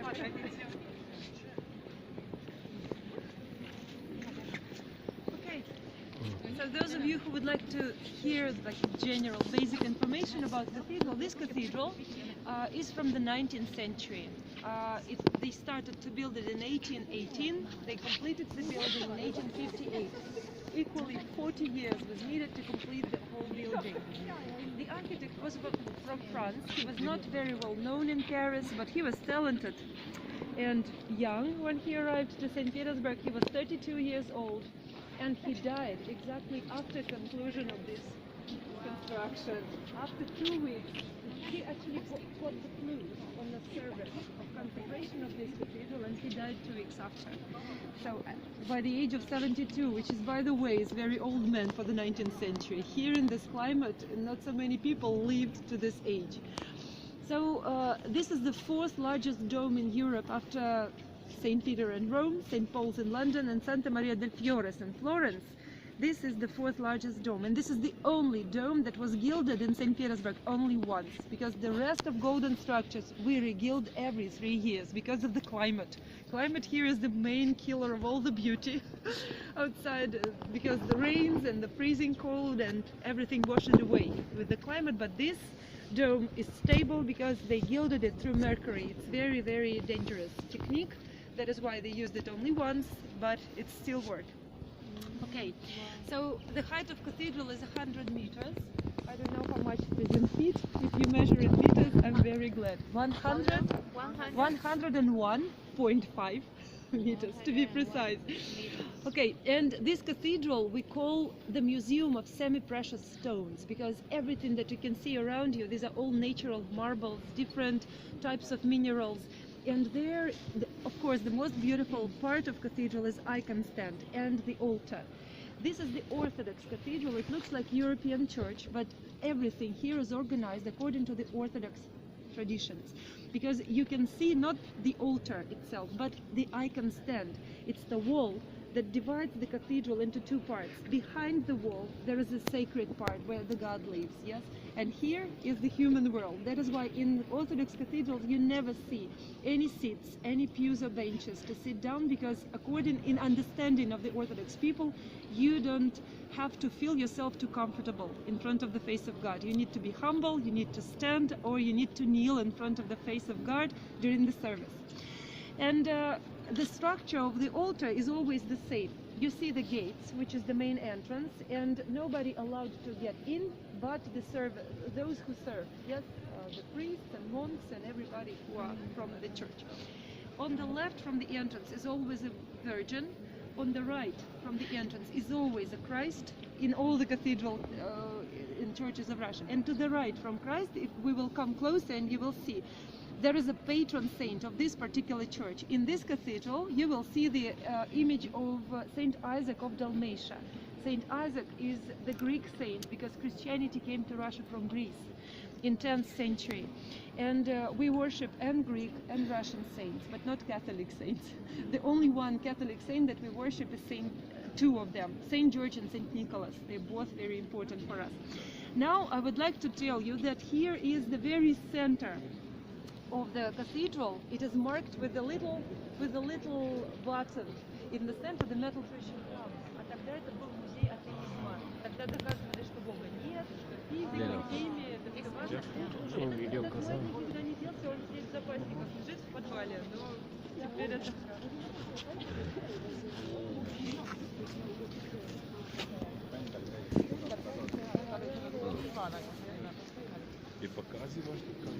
Okay, so those of you who would like to hear like general basic information about the cathedral, this cathedral is from the 19th century. They started to build it in 1818, they completed the building in 1858. Equally 40 years was needed to complete the whole building. The architect was from France. He was not very well known in Paris, but he was talented and young when he arrived to St. Petersburg. He was 32 years old, and he died exactly after conclusion of this construction. After 2 weeks, he actually got the flu on the service of consecration of this cathedral, and he died 2 weeks after. So by the age of 72, which is, by the way, is very old man for the 19th century, here in this climate, not so many people lived to this age. So this is the fourth largest dome in Europe after St. Peter in Rome, St. Paul's in London, and Santa Maria del Fiore in Florence. This is the fourth largest dome, and this is the only dome that was gilded in St. Petersburg only once, because the rest of golden structures we regild every 3 years because of the climate. Climate here is the main killer of all the beauty outside, because the rains and the freezing cold and everything washes away with the climate. But this dome is stable because they gilded it through mercury. It's very, very dangerous technique. That is why they used it only once, but it still works. Okay, so the height of cathedral is 100 meters. I don't know how much it is in feet. If you measure in meters, I'm very glad. 101.5 meters to be precise. Okay, and this cathedral we call the Museum of Semi-Precious Stones, because everything that you can see around you, these are all natural marbles, different types of minerals. And there, of course, the most beautiful part of cathedral is icon stand and the altar. This is the Orthodox cathedral. It looks like European church, but everything here is organized according to the Orthodox traditions, because you can see not the altar itself, but the icon stand. It's the wall that divides the cathedral into two parts. Behind the wall there is a sacred part where the God lives, yes? And here is the human world. That is why in Orthodox cathedrals you never see any seats, any pews or benches to sit down, because according in understanding of the Orthodox people, you don't have to feel yourself too comfortable in front of the face of God. You need to be humble, you need to stand, or you need to kneel in front of the face of God during the service. And the structure of the altar is always the same. You see the gates, which is the main entrance, and nobody allowed to get in but those who serve, yes, the priests and monks and everybody who are from the church. On the left from the entrance is always a virgin. On the right from the entrance is always a Christ in all the cathedral in churches of Russia. And to the right from Christ, if we will come closer and you will see, there is a patron saint of this particular church. In this cathedral, you will see the image of Saint Isaac of Dalmatia. Saint Isaac is the Greek saint because Christianity came to Russia from Greece in 10th century. And we worship and Greek and Russian saints, but not Catholic saints. The only one Catholic saint that we worship is two of them, Saint George and Saint Nicholas. They're both very important for us. Now I would like to tell you that here is the very center of the cathedral. It is marked with a little button in the center, the metal Christian cross. А тогда это был музей атеизма. Тогда доказывали, что Бога нет, что физика, химия, это все важно. Этот человек никуда не делся, он здесь в запасниках лежит в подвале, но теперь это... И показывать, как